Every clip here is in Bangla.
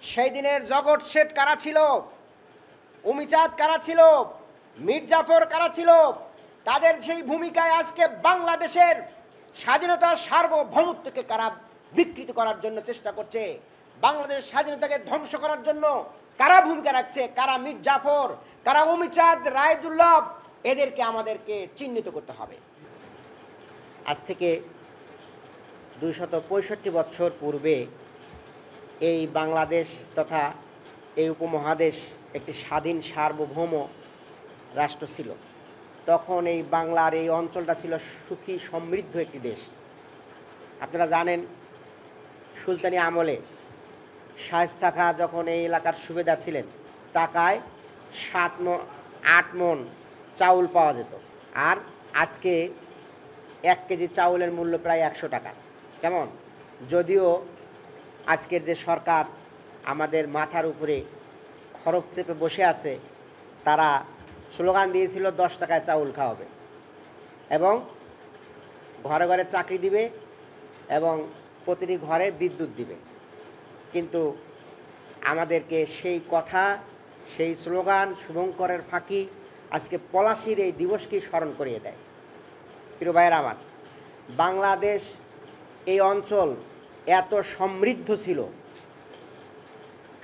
সেই দিনের জগৎ শেঠ কারা ছিল, উমিচাঁদ কারা ছিল, মীর জাফর কারা ছিল, তাদের সেই ভূমিকায় আজকে বাংলাদেশের স্বাধীনতার সার্বভৌমত্বকে কারা বিকৃত করার জন্য চেষ্টা করছে, বাংলাদেশ স্বাধীনতাকে ধ্বংস করার জন্য কারা ভূমিকা রাখছে, কারা মীর জাফর, কারা উমিচাঁদ, রায়দুল্লভ, এদেরকে আমাদেরকে চিহ্নিত করতে হবে। আজ থেকে 265 বছর পূর্বে এই বাংলাদেশ তথা এই উপমহাদেশ একটি স্বাধীন সার্বভৌম রাষ্ট্র ছিল। তখন এই বাংলার এই অঞ্চলটা ছিল সুখী সমৃদ্ধ একটি দেশ। আপনারা জানেন, সুলতানি আমলে শায়েস্তা খাঁ যখন এই এলাকার সুবেদার ছিলেন, টাকায় 8 মণ চাউল পাওয়া যেত। আর আজকে 1 কেজি চাউলের মূল্য প্রায় 100 টাকা। কেমন? যদিও আজকের যে সরকার আমাদের মাথার উপরে খরচ চেপে বসে আছে, তারা স্লোগান দিয়েছিল 10 টাকায় চাউল খাওয়াবে এবং ঘরে ঘরে চাকরি দিবে এবং প্রতিটি ঘরে বিদ্যুৎ দিবে। কিন্তু আমাদেরকে সেই কথা, সেই স্লোগান, শুভঙ্করের ফাঁকি আজকে পলাশির এই দিবসকেই স্মরণ করিয়ে দেয়। প্রিয় ভাইয়েরা আমার, বাংলাদেশ এই অঞ্চল এত সমৃদ্ধ ছিল,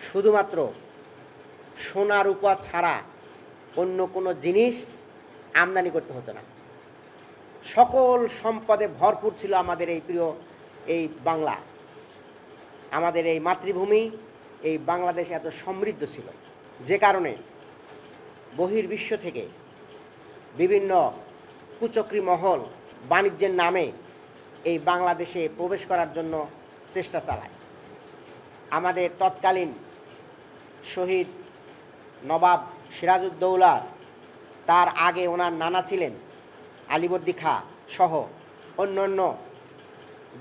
শুধুমাত্র সোনা রূপা ছাড়া অন্য কোনো জিনিস আমদানি করতে হতো না। সকল সম্পদে ভরপুর ছিল আমাদের এই প্রিয় এই বাংলা। আমাদের এই মাতৃভূমি, এই বাংলাদেশ এত সমৃদ্ধ ছিল, যে কারণে বহির্বিশ্ব থেকে বিভিন্ন কুচক্রী মহল বাণিজ্যের নামে এই বাংলাদেশে প্রবেশ করার জন্য চেষ্টা চালায়। আমাদের তৎকালীন শহীদ নবাব সিরাজউদ্দৌলা, তার আগে ওনার নানা ছিলেন আলীবর্দী খাঁ সহ অন্যান্য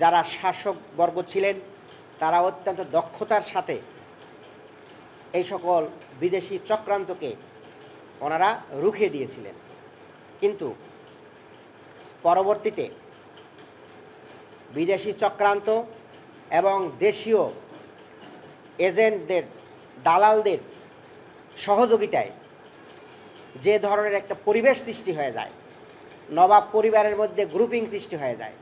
যারা শাসকবর্গ ছিলেন, তারা অত্যন্ত দক্ষতার সাথে এই সকল বিদেশি চক্রান্তকে ওনারা রুখে দিয়েছিলেন। কিন্তু পরবর্তীতে বিদেশি চক্রান্ত এবং দেশীয় এজেন্টদের, দালালদের সহযোগিতায় যে ধরনের একটা পরিবেশ সৃষ্টি হয়ে যায়, নবাব পরিবারের মধ্যে গ্রুপিং সৃষ্টি হয়ে যায়,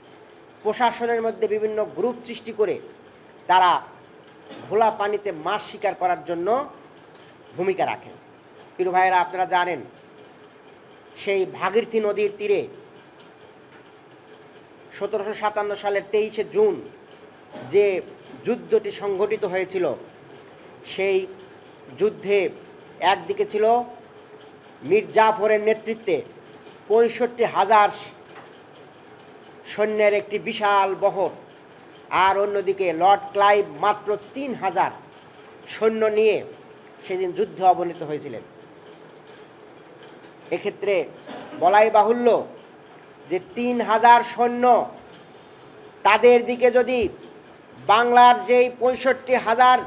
প্রশাসনের মধ্যে বিভিন্ন গ্রুপ সৃষ্টি করে তারা ঘোলা পানিতে মাছ শিকার করার জন্য ভূমিকা রাখেন। প্রিয় ভাইয়েরা, আপনারা জানেন, সেই ভাগীরথী নদীর তীরে 1757 সালের 23শে জুন যে যুদ্ধটি সংঘটিত হয়েছিল, সেই যুদ্ধে একদিকে ছিল মীর জাফরের নেতৃত্বে 65,000 সৈন্যের একটি বিশাল বহর, আর অন্যদিকে লর্ড ক্লাইভ মাত্র 3,000 সৈন্য নিয়ে সেদিন যুদ্ধে অবনীত হয়েছিলেন। এক্ষেত্রে বলাই বাহুল্য যে 3,000 সৈন্য, তাদের দিকে যদি বাংলার যেই 65,000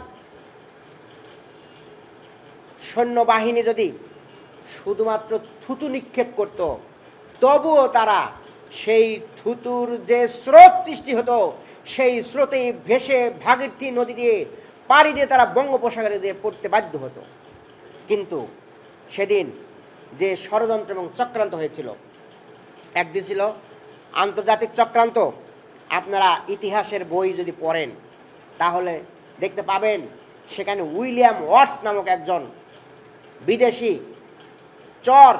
সৈন্যবাহিনী যদি শুধুমাত্র থুতু নিক্ষেপ করত, তবুও তারা সেই থুতুর যে স্রোত সৃষ্টি হতো, সেই স্রোতে ভেসে ভাগীরথী নদী দিয়ে পাড়ি দিয়ে তারা বঙ্গোপসাগরে দিয়ে পড়তে বাধ্য হতো। কিন্তু সেদিন যে ষড়যন্ত্র এবং চক্রান্ত হয়েছিল, একদিন ছিল আন্তর্জাতিক চক্রান্ত। আপনারা ইতিহাসের বই যদি পড়েন তাহলে দেখতে পাবেন সেখানে উইলিয়াম ওয়াটস নামক একজন বিদেশি চর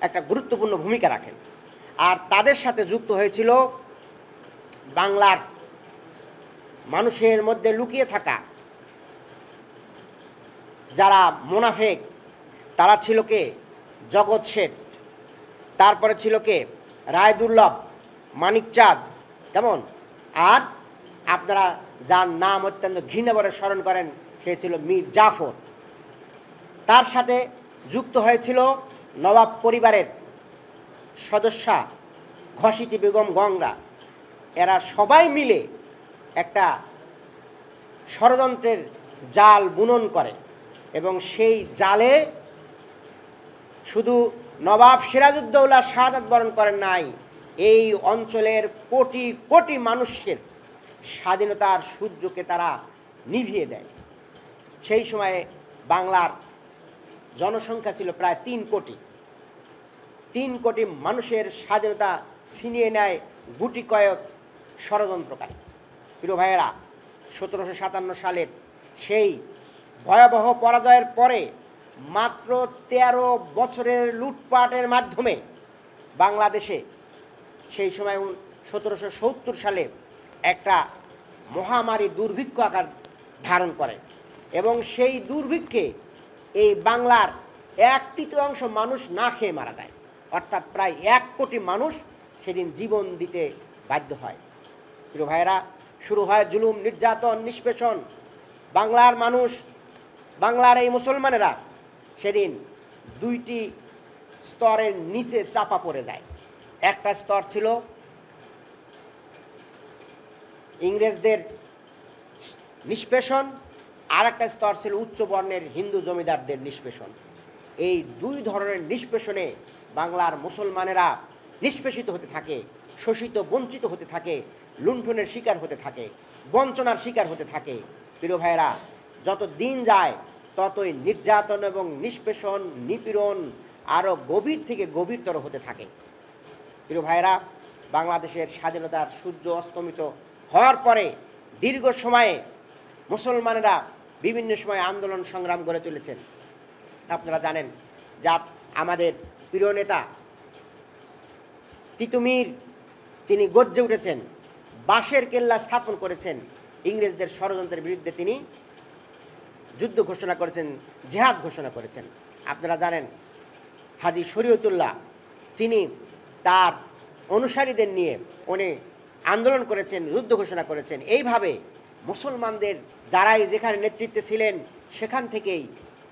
একটা গুরুত্বপূর্ণ ভূমিকা রাখেন। আর তাদের সাথে যুক্ত হয়েছিল বাংলার মানুষের মধ্যে লুকিয়ে থাকা যারা মোনাফেক, তারা ছিল কে? জগৎ শেঠ, তারপরে ছিল কে? রায়দুল্লভ, মানিকচাঁদ, কেমন? আর আপনারা যার নাম অত্যন্ত ঘৃণাভরে স্মরণ করেন, সে ছিল মীর জাফর। তার সাথে যুক্ত হয়েছিল নবাব পরিবারের সদস্যা ঘসিটি বেগম গংরা। এরা সবাই মিলে একটা ষড়যন্ত্রের জাল বুনন করে এবং সেই জালে শুধু নবাব সিরাজউদ্দৌলা শাহাদাত বরণ করেন নাই, এই অঞ্চলের কোটি কোটি মানুষের স্বাধীনতার সূর্যকে তারা নিভিয়ে দেয়। সেই সময়ে বাংলার জনসংখ্যা ছিল প্রায় 3 কোটি। 3 কোটি মানুষের স্বাধীনতা ছিনিয়ে নেয় গুটি কয়েক ষড়যন্ত্রকারী। প্রিয় ভাইয়েরা, 1757 সালের সেই ভয়াবহ পরাজয়ের পরে মাত্র 13 বছরের লুটপাটের মাধ্যমে বাংলাদেশে সেই সময় 1770 সালে একটা মহামারী দুর্ভিক্ষ আকার ধারণ করে এবং সেই দুর্ভিক্ষে এই বাংলার 1/3 মানুষ না খেয়ে মারা যায়, অর্থাৎ প্রায় 1 কোটি মানুষ সেদিন জীবন দিতে বাধ্য হয়। প্রিয় ভাইয়েরা, শুরু হয় জুলুম, নির্যাতন, নিষ্পেষণ। বাংলার মানুষ, বাংলার এই মুসলমানেরা সেদিন 2টি স্তরের নিচে চাপা পড়ে যায়। একটা স্তর ছিল ইংরেজদের নিষ্পেষণ, আর একটা স্তর ছিল উচ্চ বর্ণের হিন্দু জমিদারদের নিষ্পেষণ। এই 2 ধরনের নিষ্পেষণে বাংলার মুসলমানেরা নিষ্পেষিত হতে থাকে, শোষিত বঞ্চিত হতে থাকে, লুণ্ঠনের শিকার হতে থাকে, বঞ্চনার শিকার হতে থাকে। প্রিয় ভাইয়েরা, যত দিন যায় ততই নির্যাতন এবং নিষ্পেষণ, নিপীড়ন আরও গভীর থেকে গভীরতর হতে থাকে। প্রিয় ভাইয়েরা, বাংলাদেশের স্বাধীনতার সূর্য অস্তমিত হওয়ার পরে দীর্ঘ সময়ে মুসলমানেরা বিভিন্ন সময় আন্দোলন সংগ্রাম গড়ে তুলেছেন। আপনারা জানেন যা আমাদের প্রিয় নেতা তিতুমীর, তিনি গর্জে উঠেছেন, বাঁশের কেল্লা স্থাপন করেছেন, ইংরেজদের ষড়যন্ত্রের বিরুদ্ধে তিনি যুদ্ধ ঘোষণা করেছেন, জেহাদ ঘোষণা করেছেন। আপনারা জানেন হাজী শরীয়তুল্লাহ, তিনি তার অনুসারীদের নিয়ে উনি আন্দোলন করেছেন, যুদ্ধ ঘোষণা করেছেন। এইভাবে মুসলমানদের যারাই যেখানে নেতৃত্বে ছিলেন সেখান থেকেই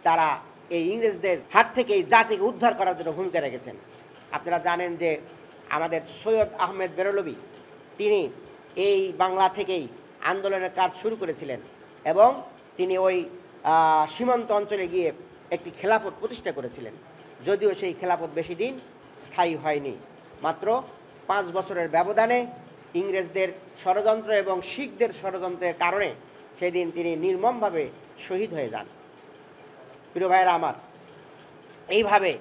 তারা এই ইংরেজদের হাত থেকে এই জাতিকে উদ্ধার করার জন্য ভূমিকা রেখেছেন। আপনারা জানেন যে আমাদের সৈয়দ আহমেদ বেরলভী, তিনি এই বাংলা থেকেই আন্দোলনের কাজ শুরু করেছিলেন এবং তিনি ওই সীমান্ত অঞ্চলে গিয়ে একটি খেলাফত প্রতিষ্ঠা করেছিলেন। যদিও সেই খেলাফত বেশি দিন স্থায়ী হয়নি, মাত্র 5 বছরের ব্যবধানে ইংরেজদের ষড়যন্ত্র এবং শিখদের ষড়যন্ত্রের কারণে সেদিন তিনি নির্মমভাবে শহীদ হয়ে যান। প্রিয় ভাইয়েরা আমার, এইভাবে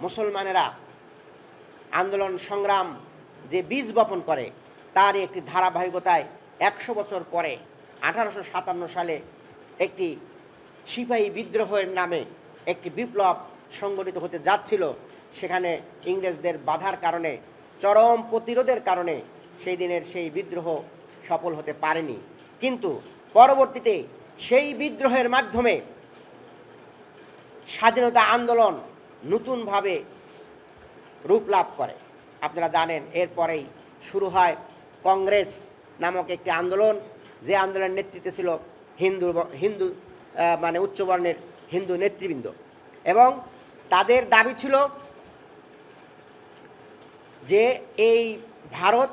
মুসলমানেরা আন্দোলন সংগ্রাম যে বীজ বপন করে তারই একটি ধারাবাহিকতায় 100 বছর পরে 1857 সালে একটি সিপাহী বিদ্রোহের নামে একটি বিপ্লব সংগঠিত হতে যাচ্ছিল। সেখানে ইংরেজদের বাধার কারণে, চরম প্রতিরোধের কারণে সেই দিনের সেই বিদ্রোহ সফল হতে পারেনি। কিন্তু পরবর্তীতে সেই বিদ্রোহের মাধ্যমে স্বাধীনতা আন্দোলন নতুনভাবে রূপ লাভ করে। আপনারা জানেন এরপরেই শুরু হয় কংগ্রেস নামক একটি আন্দোলন, যে আন্দোলনের নেতৃত্বে ছিল হিন্দু মানে উচ্চবর্ণের হিন্দু নেতৃবৃন্দ, এবং তাদের দাবি ছিল যে এই ভারত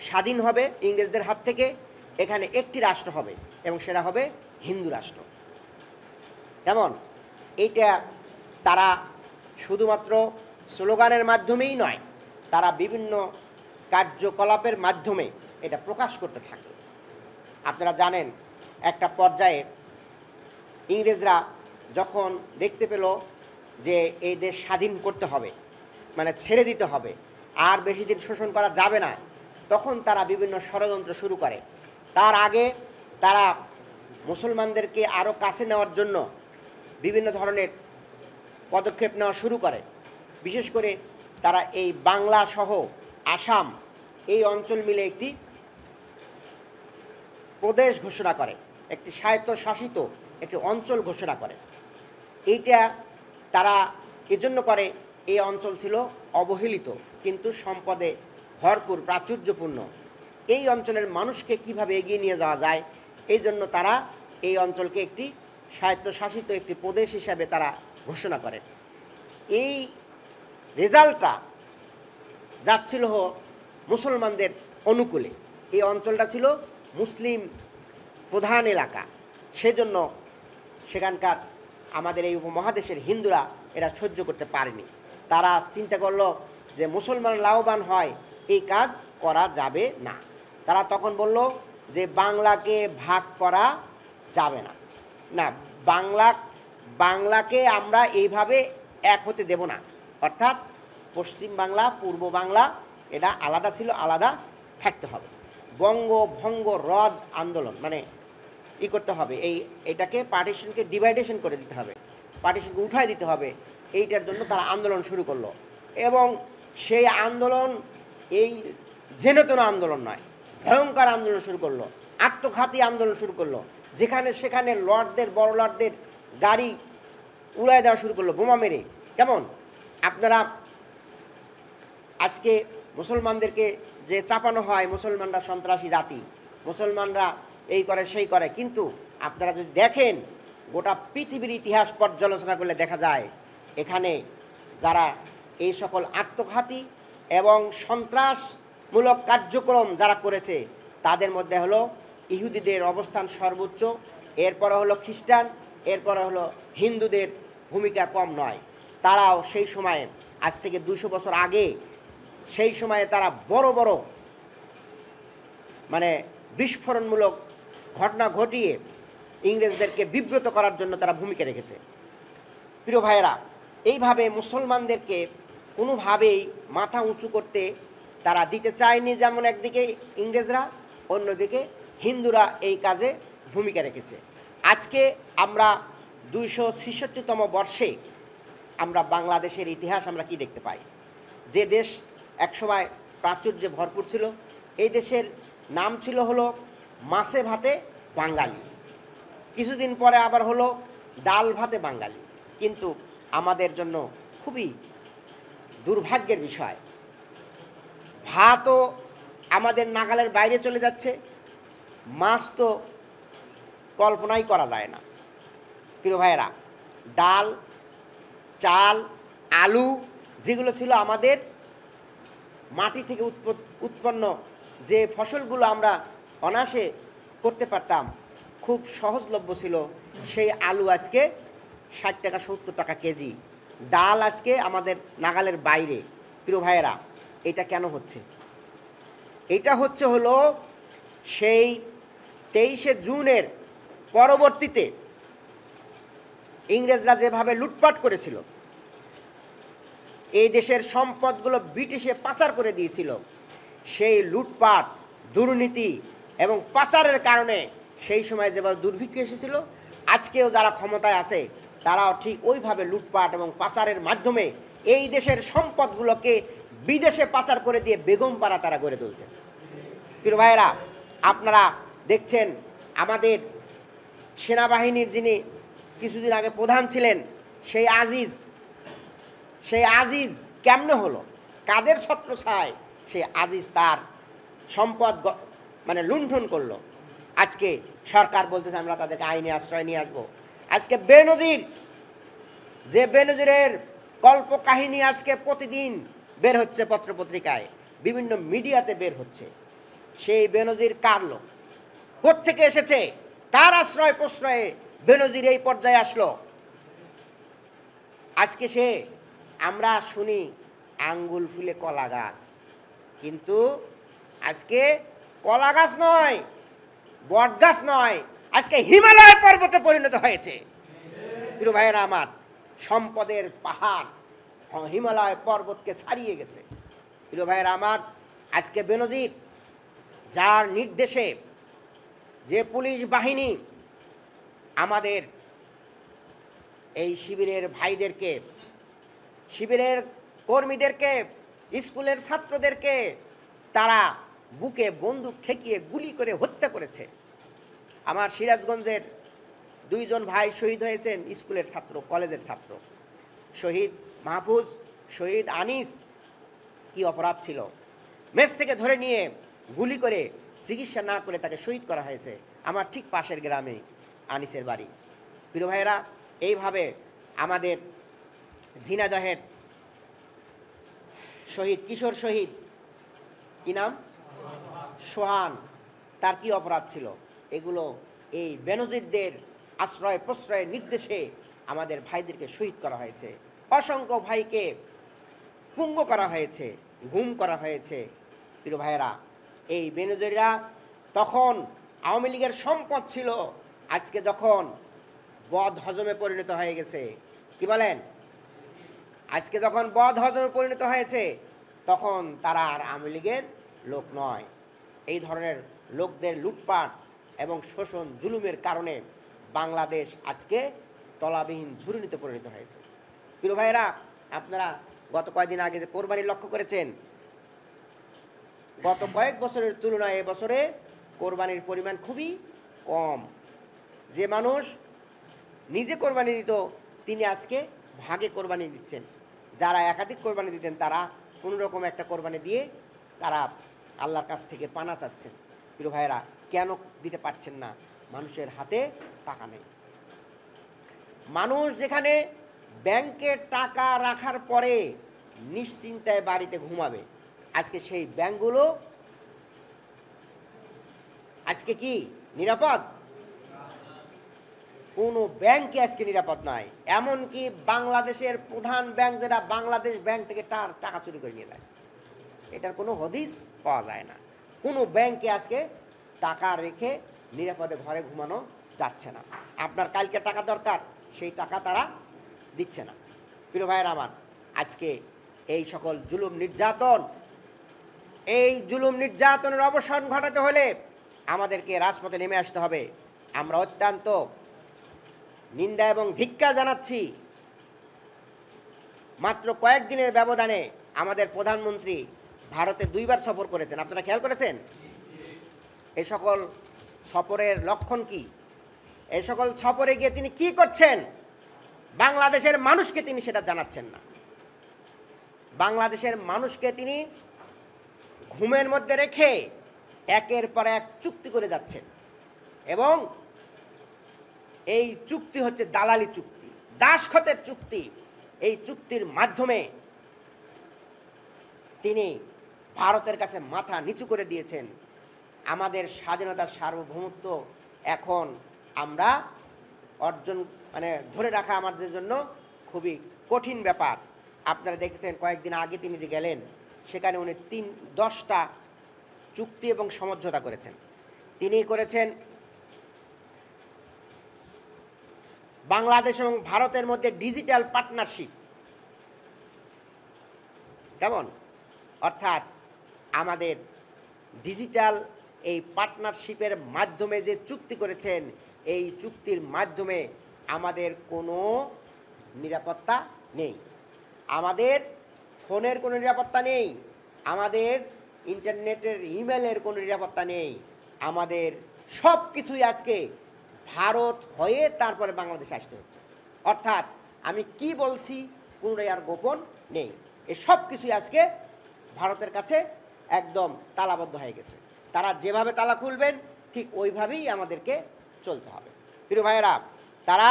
স্বাধীন হবে ইংরেজদের হাত থেকে, এখানে একটি রাষ্ট্র হবে এবং সেটা হবে হিন্দু রাষ্ট্র। কেমন? এইটা তারা শুধুমাত্র স্লোগানের মাধ্যমেই নয়, তারা বিভিন্ন কার্যকলাপের মাধ্যমে এটা প্রকাশ করতে থাকে। আপনারা জানেন একটা পর্যায়ে ইংরেজরা যখন দেখতে পেল যে এই দেশ স্বাধীন করতে হবে, মানে ছেড়ে দিতে হবে, আর বেশি দিন শোষণ করা যাবে না, তখন তারা বিভিন্ন ষড়যন্ত্র শুরু করে। তার আগে তারা মুসলমানদেরকে আরও কাছে নেওয়ার জন্য বিভিন্ন ধরনের পদক্ষেপ নেওয়া শুরু করে। বিশেষ করে তারা এই বাংলা সহ আসাম এই অঞ্চল মিলে একটি প্রদেশ ঘোষণা করে, একটি স্বায়ত্তশাসিত একটি অঞ্চল ঘোষণা করে। এইটা তারা এজন্য করে, এই অঞ্চল ছিল অবহেলিত কিন্তু সম্পদে ভরপুর, প্রাচুর্যপূর্ণ। এই অঞ্চলের মানুষকে কিভাবে এগিয়ে নিয়ে যাওয়া যায়, এই জন্য তারা এই অঞ্চলকে একটি স্বায়ত্তশাসিত একটি প্রদেশ হিসাবে তারা ঘোষণা করে। এই রেজাল্টটা যাচ্ছিল মুসলমানদের অনুকূলে। এই অঞ্চলটা ছিল মুসলিম প্রধান এলাকা, সেজন্য সেখানকার আমাদের এই উপমহাদেশের হিন্দুরা এরা সহ্য করতে পারেনি। তারা চিন্তা করলো যে মুসলমান লাভবান হয়, এই কাজ করা যাবে না। তারা তখন বলল যে বাংলাকে ভাগ করা যাবে না। না, বাংলাকে আমরা এইভাবে এক হতে দেব না। অর্থাৎ পশ্চিম বাংলা, পূর্ব বাংলা এটা আলাদা ছিল, আলাদা থাকতে হবে। বঙ্গভঙ্গ রদ আন্দোলন মানে করতে হবে, এটাকে পার্টিশনকে ডিভাইডেশন করে দিতে হবে, পার্টিশনকে উঠায় দিতে হবে। এইটার জন্য তারা আন্দোলন শুরু করলো এবং সেই আন্দোলন এই যেনতেন আন্দোলন নয়, ভয়ঙ্কর আন্দোলন শুরু করলো, আত্মঘাতী আন্দোলন শুরু করলো, যেখানে সেখানে লর্ডদের, বড় লর্ডদের গাড়ি উড়ায় দেওয়া শুরু করলো বোমা মেরে। কেমন আপনারা আজকে মুসলমানদেরকে যে চাপানো হয় মুসলমানরা সন্ত্রাসী জাতি, মুসলমানরা এই করে সেই করে, কিন্তু আপনারা যদি দেখেন গোটা পৃথিবীর ইতিহাস পর্যালোচনা করলে দেখা যায় এখানে যারা এই সকল আত্মঘাতী এবং সন্ত্রাসমূলক কার্যক্রম যারা করেছে তাদের মধ্যে হলো ইহুদিদের অবস্থান সর্বোচ্চ, এরপরে হলো খ্রিস্টান, এরপরে হলো হিন্দুদের ভূমিকা কম নয়। তারাও সেই সময়ে আজ থেকে 200 বছর আগে সেই সময়ে তারা বড় বড় মানে বিস্ফোরণমূলক ঘটনা ঘটিয়ে ইংরেজদেরকে বিব্রত করার জন্য তারা ভূমিকা রেখেছে। প্রিয় ভাইয়েরা, এইভাবে মুসলমানদেরকে কোনোভাবেই মাথা উঁচু করতে তারা দিতে চায়নি, যেমন একদিকে ইংরেজরা, অন্যদিকে হিন্দুরা এই কাজে ভূমিকা রেখেছে। আজকে আমরা 266তম বর্ষে আমরা বাংলাদেশের ইতিহাস আমরা কি দেখতে পাই? যে দেশ একসময় প্রাচুর্যে ভরপুর ছিল, এই দেশের নাম ছিল হলো মাছে ভাতে বাঙালি, কিছুদিন পরে আবার হলো ডাল ভাতে বাঙালি। কিন্তু আমাদের জন্য খুবই দুর্ভাগ্যের বিষয়, ভাতও আমাদের নাগালের বাইরে চলে যাচ্ছে, মাছ তো কল্পনাই করা যায় না। প্রিয় ভাইয়েরা, ডাল, চাল, আলু যেগুলো ছিল আমাদের মাটি থেকে উৎপন্ন যে ফসলগুলো আমরা অনায়াসে করতে পারতাম, খুব সহজলভ্য ছিল, সেই আলু আজকে 60 টাকা 70 টাকা কেজি, ডাল আজকে আমাদের নাগালের বাইরে। প্রিয় ভাইয়েরা, এটা কেন হচ্ছে? এটা হচ্ছে হলো সেই 23শে জুনের পরবর্তীতে ইংরেজরা যেভাবে লুটপাট করেছিল, এই দেশের সম্পদগুলো ব্রিটিশে পাচার করে দিয়েছিল, সেই লুটপাট, দুর্নীতি এবং পাচারের কারণে সেই সময় যেভাবে দুর্ভিক্ষ এসেছিল, আজকেও যারা ক্ষমতায় আছে তারাও ঠিক ওইভাবে লুটপাট এবং পাচারের মাধ্যমে এই দেশের সম্পদগুলোকে বিদেশে পাচার করে দিয়ে বেগমপাড়া তারা গড়ে তুলছে। প্রিয় ভাইয়েরা, আপনারা দেখছেন আমাদের সেনাবাহিনীর যিনি কিছুদিন আগে প্রধান ছিলেন, সেই আজিজ কেমনে হলো, কাদের ছত্রছায়ায় সেই আজিজ তার সম্পদ মানে লুণ্ঠন করলো। আজকে সরকার বলতেছে আমরা তাদেরকে আইনি আশ্রয় নিয়ে আসবো। আজকে বেনজিরের গল্প কাহিনী আজকে প্রতিদিন বের হচ্ছে পত্রপত্রিকায়, বিভিন্ন মিডিয়াতে বের হচ্ছে। সেই বেনজির কার লোক, কোত্থেকে এসেছে, কার আশ্রয় প্রশ্রয়ে বেনজির এই পর্যায়ে আসলো? আজকে সে আমরা শুনি আঙ্গুল ফুলে কলা গাছ, কিন্তু আজকে কলা গাছ নয়, বট গাছ নয়, আজকে হিমালয় পর্বতে পরিণত হয়েছে। প্রিয় ভাইয়েরা আমার, সম্পদের পাহাড় হিমালয় পর্বতকে ছাড়িয়ে গেছে। প্রিয় ভাইয়েরা আমার, আজকে বেনজির যার নির্দেশে যে পুলিশ বাহিনী আমাদের এই শিবিরের ভাইদেরকে, শিবিরের কর্মীদেরকে, স্কুলের ছাত্রদেরকে তারা বুকে বন্দুক ঠেকিয়ে গুলি করে হত্যা করেছে। আমার সিরাজগঞ্জের 2 জন ভাই শহীদ হয়েছেন, স্কুলের ছাত্র, কলেজের ছাত্র, শহীদ মাহফুজ, শহীদ আনিস। কি অপরাধ ছিল? মেস থেকে ধরে নিয়ে গুলি করে চিকিৎসা না করে তাকে শহীদ করা হয়েছে আমার ঠিক পাশের গ্রামে আনিসের বাড়ি। প্রিয় ভাইয়েরা, এইভাবে আমাদের ঝিনাইদহের শহীদ, কিশোর শহীদ, কি নাম, সোহান, তার কি অপরাধ ছিল? এগুলো এই বেনজিরদের আশ্রয় প্রশ্রয়ের নির্দেশে আমাদের ভাইদেরকে শহীদ করা হয়েছে, অসংখ্য ভাইকে পুঙ্গ করা হয়েছে, গুম করা হয়েছে। প্রিয় ভাইয়েরা, এই বেনজিররা তখন আওয়ামী লীগের সম্পদ ছিল, আজকে যখন বদ হজমে পরিণত হয়ে গেছে। কি বলেন? আজকে যখন বদ হজমে পরিণত হয়েছে তখন তারা আর আওয়ামী লীগের লোক নয়। এই ধরনের লোকদের লুটপাট এবং শোষণ জুলুমের কারণে বাংলাদেশ আজকে তলাবিহীন ঝুড়িতে পরিণত হয়েছে। প্রিয় ভাইয়েরা, আপনারা গত কয়েকদিন আগে যে কোরবানি লক্ষ্য করেছেন, গত কয়েক বছরের তুলনায় এবছরে কোরবানির পরিমাণ খুবই কম। যে মানুষ নিজে কোরবানি দিত তিনি আজকে ভাগে কোরবানি দিচ্ছেন। যারা একাধিক কোরবানি দিতেন তারা কোনো রকম একটা কোরবানি দিয়ে তারা আল্লাহর কাছ থেকে পানা চাচ্ছেন। প্রিয় ভাইয়েরা, কেন দিতে পারছেন না? মানুষের হাতে টাকা নেই। মানুষ যেখানে ব্যাংকে টাকা রাখার পরে নিশ্চিন্তায় বাড়িতে ঘুমাবে, আজকে সেই ব্যাংকগুলো আজকে কি নিরাপদ? কোনো ব্যাংকই আজকে নিরাপদ নয়। এমনকি বাংলাদেশের প্রধান ব্যাংক যেটা বাংলাদেশ ব্যাংক থেকে তার টাকা চুরি করে নিয়ে যায়, এটার কোনো হদিস পাওয়া যায় না। কোনো ব্যাংকে আজকে টাকা রেখে নিরাপদে ঘরে ঘুমানো যাচ্ছে না। আপনার কালকে টাকা দরকার, সেই টাকা তারা দিচ্ছে না। প্রিয় ভাইয়েরা আমার, আজকে এই সকল জুলুম নির্যাতন, এই জুলুম নির্যাতনের অবসান ঘটাতে হলে আমাদেরকে রাজপথে নেমে আসতে হবে। আমরা অত্যন্ত নিন্দা এবং ধিক্কার জানাচ্ছি। মাত্র কয়েকদিনের ব্যবধানে আমাদের প্রধানমন্ত্রী ভারতে 2বার সফর করেছেন, আপনারা খেয়াল করেছেন? এই সকল সফরের লক্ষণ কি? এই সকল সফরে গিয়ে তিনি কি করছেন বাংলাদেশের মানুষকে তিনি সেটা জানাচ্ছেন না। বাংলাদেশের মানুষকে তিনি ঘুমের মধ্যে রেখে একের পর এক চুক্তি করে যাচ্ছেন এবং এই চুক্তি হচ্ছে দালালি চুক্তি, দাসখতের চুক্তি। এই চুক্তির মাধ্যমে তিনি ভারতের কাছে মাথা নিচু করে দিয়েছেন। আমাদের স্বাধীনতার সার্বভৌমত্ব এখন আমরা অর্জন ধরে রাখা আমাদের জন্য খুবই কঠিন ব্যাপার। আপনারা দেখেছেন কয়েকদিন আগে তিনি যে গেলেন, সেখানে উনি 10টা চুক্তি এবং সমঝোতা করেছেন। তিনি করেছেন বাংলাদেশ এবং ভারতের মধ্যে ডিজিটাল পার্টনারশিপ। কেমন? অর্থাৎ আমাদের ডিজিটাল এই পার্টনারশিপের মাধ্যমে যে চুক্তি করেছেন, এই চুক্তির মাধ্যমে আমাদের কোনো নিরাপত্তা নেই, আমাদের ফোনের কোনো নিরাপত্তা নেই, আমাদের ইন্টারনেটের ইমেলের কোনো নিরাপত্তা নেই। আমাদের সব কিছুই আজকে ভারত হয়ে তারপরে বাংলাদেশে আসতে হচ্ছে। অর্থাৎ আমি কি বলছি কোনোটাই আর গোপন নেই। এই সব কিছুই আজকে ভারতের কাছে একদম তালাবদ্ধ হয়ে গেছে। তারা যেভাবে তালা খুলবেন ঠিক ওইভাবেই আমাদেরকে চলতে হবে। প্রিয় ভাইয়েরা, তারা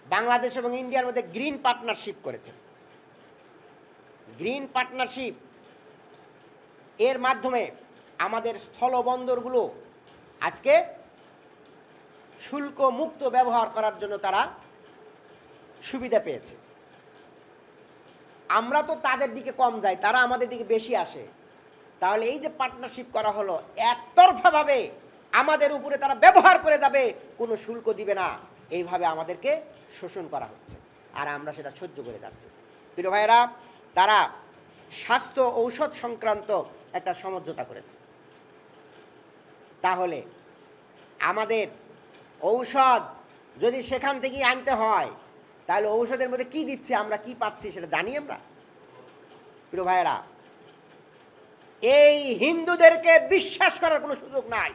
বাংলাদেশ এবং ইন্ডিয়ার মধ্যে গ্রিন পার্টনারশিপ করেছে। গ্রিন পার্টনারশিপ এর মাধ্যমে আমাদের স্থলবন্দরগুলো আজকে শুল্ক মুক্ত ব্যবহার করার জন্য তারা সুবিধা পেয়েছে। আমরা তো তাদের দিকে কম যাই, তারা আমাদের দিকে বেশি আসে। তাহলে এই যে পার্টনারশিপ করা হলো, একতরফাভাবে আমাদের উপরে তারা ব্যবহার করে যাবে, কোনো শুল্ক দিবে না, এইভাবে আমাদেরকে শোষণ করা হচ্ছে আর আমরা সেটা সহ্য করে যাচ্ছি। প্রিয় ভাইয়েরা, তারা স্বাস্থ্য ঔষধ সংক্রান্ত একটা সমঝোতা করেছে। তাহলে আমাদের ঔষধ যদি সেখান থেকেই আনতে হয়, তাহলে ঔষধের মধ্যে কি দিচ্ছে, আমরা কি পাচ্ছি সেটা জানি আমরা? প্রিয় ভাইয়েরা, এই হিন্দুদেরকে বিশ্বাস করার কোনো সুযোগ নাই।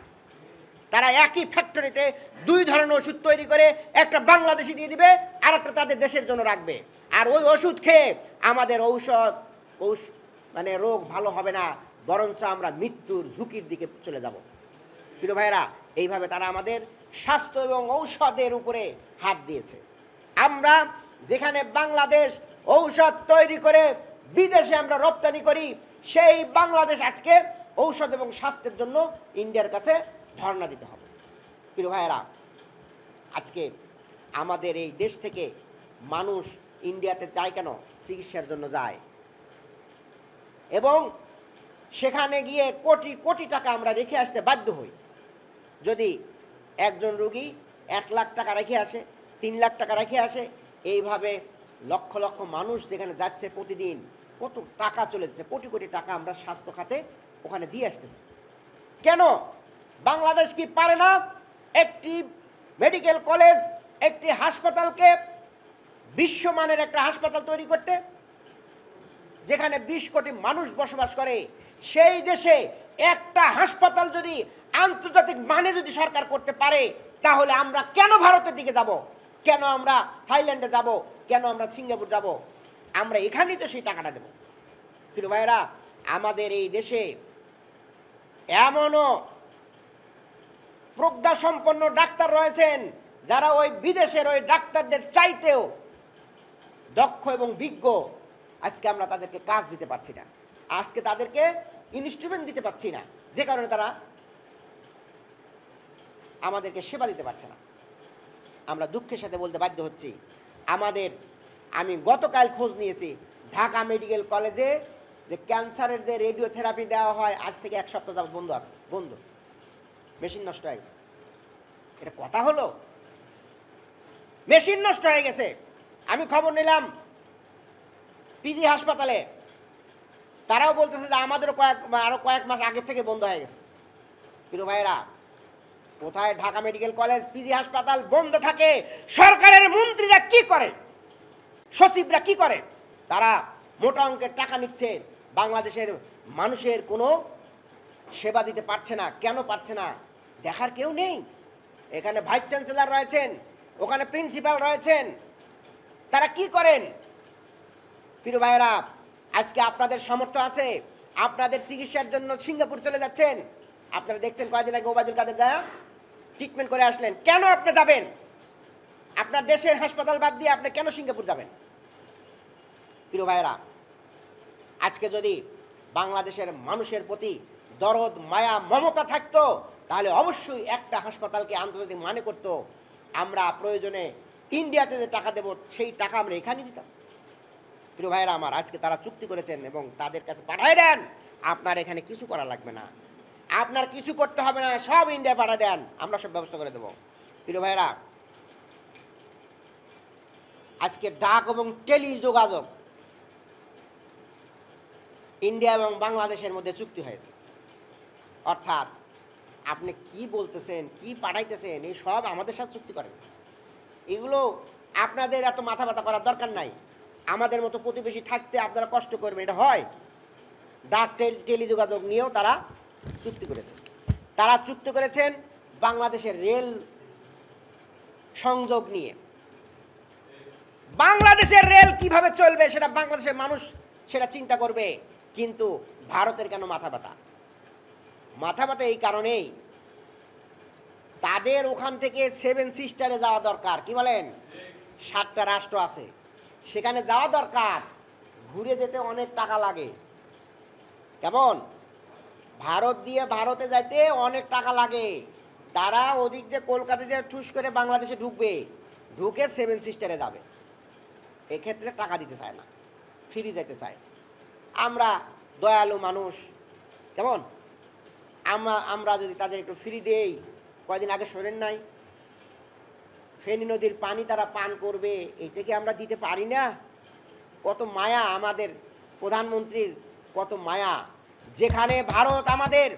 তারা একই ফ্যাক্টরিতে 2 ধরনের ওষুধ তৈরি করে, একটা বাংলাদেশি দিয়ে দিবে আর একটা তাদের দেশের জন্য রাখবে, আর ওই ওষুধ খেয়ে আমাদের রোগ ভালো হবে না, বরঞ্চ আমরা মৃত্যুর ঝুঁকির দিকে চলে যাব। প্রিয় ভাইয়েরা, এইভাবে তারা আমাদের স্বাস্থ্য এবং ঔষধের উপরে হাত দিয়েছে। আমরা যেখানে বাংলাদেশ ঔষধ তৈরি করে বিদেশে আমরা রপ্তানি করি, সেই বাংলাদেশ আজকে ঔষধ এবং স্বাস্থ্যের জন্য ইন্ডিয়ার কাছে ধর্ণা দিতে হবে। প্রিয় ভাইয়েরা, আজকে আমাদের এই দেশ থেকে মানুষ ইন্ডিয়াতে যায় কেন? চিকিৎসার জন্য যায়, এবং সেখানে গিয়ে কোটি কোটি টাকা আমরা রেখে আসতে বাধ্য হই। যদি একজন রোগী 1 লাখ টাকা রেখে আসে, 3 লাখ টাকা রেখে আসে। এইভাবে লক্ষ লক্ষ মানুষ যেখানে যাচ্ছে প্রতিদিন, কত টাকা চলে যাচ্ছে, কোটি কোটি টাকা আমরা স্বাস্থ্য খাতে ওখানে দিয়ে আসতেছি। কেন বাংলাদেশ কি পারে না একটি মেডিকেল কলেজ, একটি হাসপাতালকে বিশ্বমানের একটা হাসপাতাল তৈরি করতে? যেখানে 20 কোটি মানুষ বসবাস করে, সেই দেশে একটা হাসপাতাল যদি আন্তর্জাতিক মানে যদি সরকার করতে পারে, তাহলে আমরা কেন ভারতের দিকে যাব? কেন আমরা থাইল্যান্ডে যাব? কেন আমরা সিঙ্গাপুর যাব? আমরা এখানেই তো সেই টাকাটা দেব। কিন্তু ভাইরা, আমাদের এই দেশে এমনও প্রজ্ঞাসম্পন্ন ডাক্তার রয়েছেন যারা ওই বিদেশের ওই ডাক্তারদের চাইতেও দক্ষ এবং বিজ্ঞ। আজকে আমরা তাদেরকে কাজ দিতে পারছি না, আজকে তাদেরকে ইনস্ট্রুমেন্ট দিতে পারছি না, যে কারণে তারা আমাদেরকে সেবা দিতে পারছে না। আমরা দুঃখের সাথে বলতে বাধ্য হচ্ছি, আমি গতকাল খোঁজ নিয়েছি, ঢাকা মেডিকেল কলেজে যে ক্যান্সারের যে রেডিওথেরাপি দেওয়া হয়, আজ থেকে 1 সপ্তাহ যাবত বন্ধ আছে, বন্ধ, মেশিন নষ্ট হয়ে গেছে। এটা কথা হলো? মেশিন নষ্ট হয়ে গেছে। আমি খবর নিলাম পিজি হাসপাতালে, তারাও বলতেছে যে আমাদেরও আরো কয়েক মাস আগের থেকে বন্ধ হয়ে গেছে। কিন্তু ভাইরা, কোথায় ঢাকা মেডিকেল কলেজ, পিজি হাসপাতাল বন্ধ থাকে, সরকারের মন্ত্রীরা কি করে, সচিবরা কি করে? তারা মোটা অঙ্কের টাকা নিচ্ছে, বাংলাদেশের মানুষের কোনো সেবা দিতে পারছে না। কেন পারছে না? দেখার কেউ নেই। এখানে ভাইস চ্যান্সেলর রয়েছেন, ওখানে প্রিন্সিপাল রয়েছেন, তারা কি করেন? প্রিয় ভাইরা, আজকে আপনাদের সামর্থ্য আছে, আপনাদের চিকিৎসার জন্য সিঙ্গাপুর চলে যাচ্ছেন। আপনারা দেখছেন কয়েকদিন আগে ওবায়দুল কাদের যায় ট্রিটমেন্ট করে আসলেন। কেন আপনি যাবেন? আপনার দেশের হাসপাতাল বাদ দিয়ে আপনি কেন সিঙ্গাপুর যাবেন? প্রিয় ভাইরা, আজকে যদি বাংলাদেশের মানুষের প্রতি দরদ, মায়া, মমতা থাকতো, তাহলে অবশ্যই একটা হাসপাতালকে আন্তর্জাতিক মানে করতো। আমরা প্রয়োজনে ইন্ডিয়াতে যে টাকা দেব, সেই টাকা আমরা এখানে দিতাম। প্রিয় ভাইরা আমার, আজকে তারা চুক্তি করেছেন এবং তাদের কাছে পাঠিয়ে দেন। আপনার এখানে কিছু করা লাগবে না, আপনার কিছু করতে হবে না, সব ইন্ডিয়া পাঠিয়ে দেন, আমরা সব ব্যবস্থা করে দেব। প্রিয় ভাইরা, আজকে ডাক এবং টেলি যোগাযোগ ইন্ডিয়া এবং বাংলাদেশের মধ্যে চুক্তি হয়েছে। অর্থাৎ আপনি কি বলতেছেন, কি পাঠাইতেছেন, এই সব আমাদের সাথে চুক্তি করেন। এগুলো আপনাদের এত মাথা ব্যথা করার দরকার নাই। আমাদের মতো প্রতিবেশী থাকতে আপনারা কষ্ট করবেন, এটা হয়? ডাক টেলিযোগাযোগ নিয়েও তারা চুক্তি করেছেন। তারা চুক্তি করেছেন বাংলাদেশের রেল সংযোগ নিয়ে। বাংলাদেশের রেল কিভাবে চলবে সেটা বাংলাদেশের মানুষ সেটা চিন্তা করবে। কিন্তু ভারতের কেন মাথা ব্যথা? মাথা ব্যথা এই কারণেই, তাদের ওখান থেকে 7 সিস্টারে যাওয়া দরকার। কি বলেন? 7টা রাষ্ট্র আছে, সেখানে যাওয়া দরকার। ঘুরে যেতে অনেক টাকা লাগে। কেমন? ভারত দিয়ে ভারতে যাইতে অনেক টাকা লাগে। তারা ওদিক দিয়ে কলকাতা দিয়ে ঠুস করে বাংলাদেশে ঢুকবে, ঢুকে 7 সিস্টারে যাবে। এক্ষেত্রে টাকা দিতে চায় না, ফ্রি যেতে চায়। আমরা দয়ালু মানুষ, কেমন? আমরা যদি তাদের একটু ফ্রি দেই, কয়দিন আগে শোনেন নাই ফেনী নদীর পানি তারা পান করবে, এটা কি আমরা দিতে পারি না? কত মায়া আমাদের প্রধানমন্ত্রীর, কত মায়া। যেখানে ভারত আমাদের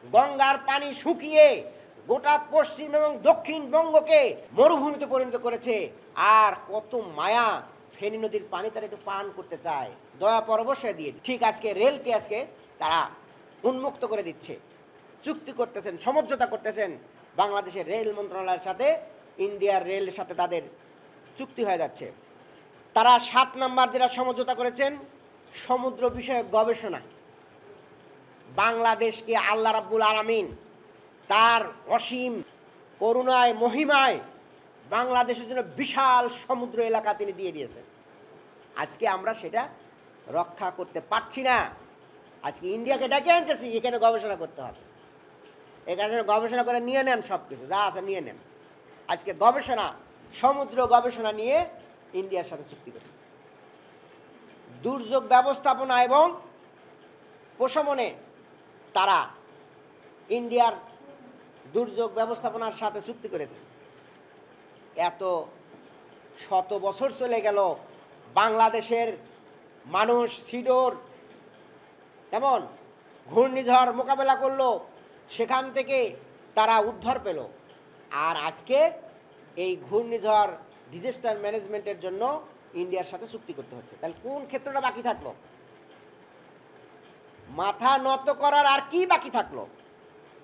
গঙ্গার পানি শুকিয়ে গোটা পশ্চিম এবং দক্ষিণবঙ্গকে মরুভূমিতে পরিণত করেছে, আর কত মায়া, ফেনী নদীর পানি তারা একটু পান করতে চায়, দয়া পরবশে দিয়ে। ঠিক আজকে রেলকে আজকে তারা উন্মুক্ত করে দিচ্ছে, চুক্তি করতেছেন, সমঝোতা করতেছেন। বাংলাদেশের রেল মন্ত্রণালয়ের সাথে ইন্ডিয়ার রেলের সাথে তাদের চুক্তি হয়ে যাচ্ছে। তারা 7 নাম্বার যেটা সমঝোতা করেছেন, সমুদ্র বিষয়ক গবেষণা। বাংলাদেশকে আল্লাহ রাব্বুল আলামিন তার অসীম করুণায়, মহিমায় বাংলাদেশের জন্য বিশাল সমুদ্র এলাকা তিনি দিয়ে দিয়েছেন। আজকে আমরা সেটা রক্ষা করতে পারছি না। আজকে ইন্ডিয়াকে ডেকে আনতেছি, এখানে গবেষণা করতে হবে, এখানে গবেষণা করে নিয়ে নেন, সব কিছু যা আছে নিয়ে নেন। আজকে গবেষণা, সমুদ্র গবেষণা নিয়ে ইন্ডিয়ার সাথে চুক্তি করছে। দুর্যোগ ব্যবস্থাপনা এবং প্রশমনে তারা ইন্ডিয়ার দুর্যোগ ব্যবস্থাপনার সাথে চুক্তি করেছে। এত শত বছর চলে গেল, বাংলাদেশের মানুষ সিডর কেমন ঘূর্ণিঝড় মোকাবেলা করলো, সেখান থেকে তারা উদ্ধার পেল। আর আজকে এই ঘূর্ণিঝড় ডিজাস্টার ম্যানেজমেন্টের জন্য ইন্ডিয়ার সাথে চুক্তি করতে হচ্ছে। তাহলে কোন ক্ষেত্রটা বাকি থাকলো? মাথা নত করার আর কি বাকি থাকলো?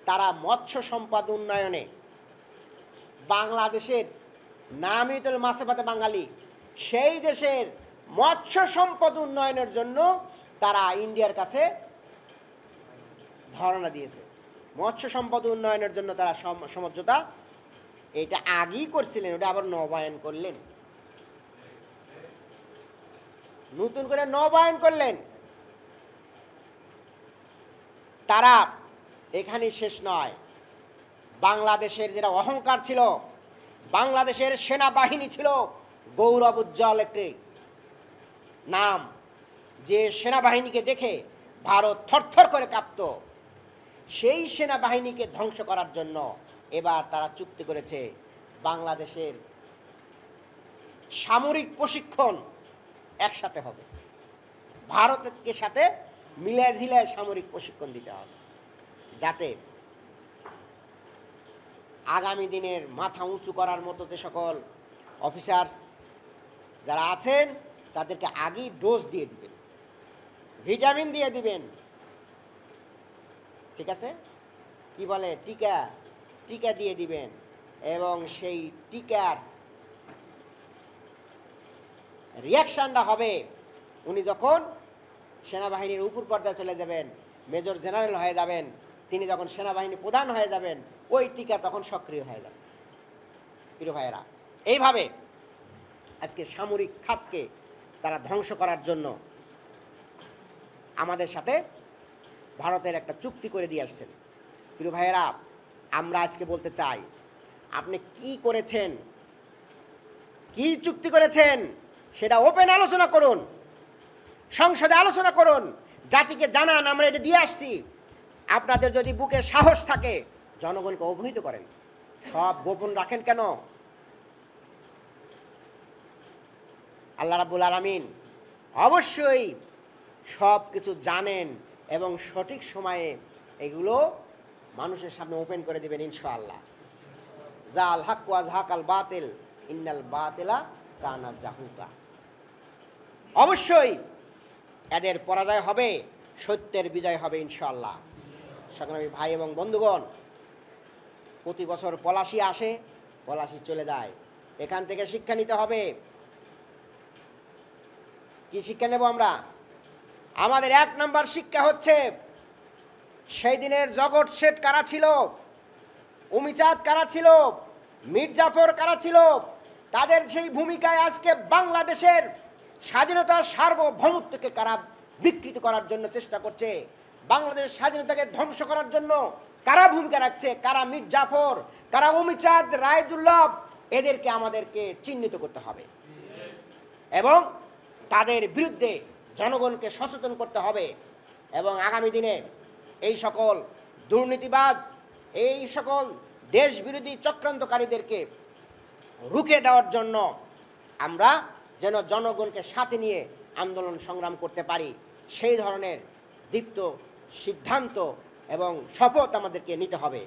তারা মৎস্য সম্পদ উন্নয়নে বাংলাদেশের নামই তো মাছে ভাতে বাঙালি, সেই দেশের মৎস্য সম্পদ উন্নয়নের জন্য তারা ইন্ডিয়ার কাছে ধারণা দিয়েছে। মৎস্য সম্পদ উন্নয়নের জন্য তারা সমঝোতা এটা আগেই করছিলেন, ওটা আবার নবায়ন করলেন, নতুন করে নবায়ন করলেন। তারা এখানেই শেষ নয়। বাংলাদেশের যেটা অহংকার ছিল, বাংলাদেশের সেনাবাহিনী ছিল গৌরব উজ্জ্বল একটি নাম, যে সেনাবাহিনীকে দেখে ভারত থরথর করে কাঁপত। সেই সেনাবাহিনীকে ধ্বংস করার জন্য এবার তারা চুক্তি করেছে বাংলাদেশের সামরিক প্রশিক্ষণ একসাথে হবে, ভারতের সাথে মিলে ঝিলে সামরিক প্রশিক্ষণ দিতে হবে, যাতে আগামী দিনের মাথা উঁচু করার মতো যে সকল অফিসার্স যারা আছেন তাদেরকে আগেই ডোজ দিয়ে দিবেন, ভিটামিন দিয়ে দিবেন, ঠিক আছে, কি বলে টিকা টিকা দিয়ে দিবেন। এবং সেই টিকার রিয়াকশানটা হবে উনি যখন সেনাবাহিনীর উপর পর্যায়ে চলে যাবেন, মেজর জেনারেল হয়ে যাবেন, তিনি যখন সেনাবাহিনী প্রধান হয়ে যাবেন, ওই টিকা তখন সক্রিয় হয়ে যাবে। প্রিয় ভাইয়েরা, এইভাবে আজকে সামরিক খাতকে তারা ধ্বংস করার জন্য আমাদের সাথে ভারতের একটা চুক্তি করে দিয়ে আসছেন। প্রিয় ভাইয়েরা, আমরা আজকে বলতে চাই, আপনি কি করেছেন, কি চুক্তি করেছেন সেটা ওপেন আলোচনা করুন, সংসদে আলোচনা করুন, জাতিকে জানান আমরা এটা দিয়ে আসছি। আপনাদের যদি বুকে সাহস থাকে জনগণকে অবহিত করেন, সব গোপন রাখেন কেন? আল্লাহ রাব্বুল আলামিন অবশ্যই সব কিছু জানেন এবং সঠিক সময়ে এগুলো মানুষের সামনে ওপেন করে দেবেন ইনশাআল্লাহ। জাল হাক ওয়া যাহাকাল বাতিল ইন্নাল বাতিলা কানা জাহুকা। অবশ্যই এদের পরাজয় হবে, সত্যের বিজয় হবে ইনশাআল্লাহ। সংগ্রামী ভাই এবং বন্ধুগণ, প্রতি বছর পলাশী আসে, পলাশী চলে যায়, এখান থেকে শিক্ষা নিতে হবে। কি শিক্ষা নেব আমরা? আমাদের 1 নম্বর শিক্ষা হচ্ছে, সেই দিনের জগৎ শেঠ কারা ছিল, উমিচাঁদ কারা ছিল, মীর জাফর কারা ছিল, তাদের সেই ভূমিকায় আজকে বাংলাদেশের স্বাধীনতার সার্বভৌমত্বকে কারা বিকৃত করার জন্য চেষ্টা করছে, বাংলাদেশের স্বাধীনতাকে ধ্বংস করার জন্য কারা ভূমিকা রাখছে, কারা মীর জাফর, কারা উমিচাঁদ, রায়দুল্লভ, এদেরকে আমাদেরকে চিহ্নিত করতে হবে এবং তাদের বিরুদ্ধে জনগণকে সচেতন করতে হবে। এবং আগামী দিনে এই সকল দুর্নীতিবাজ, এই সকল দেশবিরোধী চক্রান্তকারীদেরকে রুখে দেওয়ার জন্য আমরা যেন জনগণকে সাথে নিয়ে আন্দোলন সংগ্রাম করতে পারি, সেই ধরনের দীপ্ত সিদ্ধান্ত এবং শপথ আমাদেরকে নিতে হবে।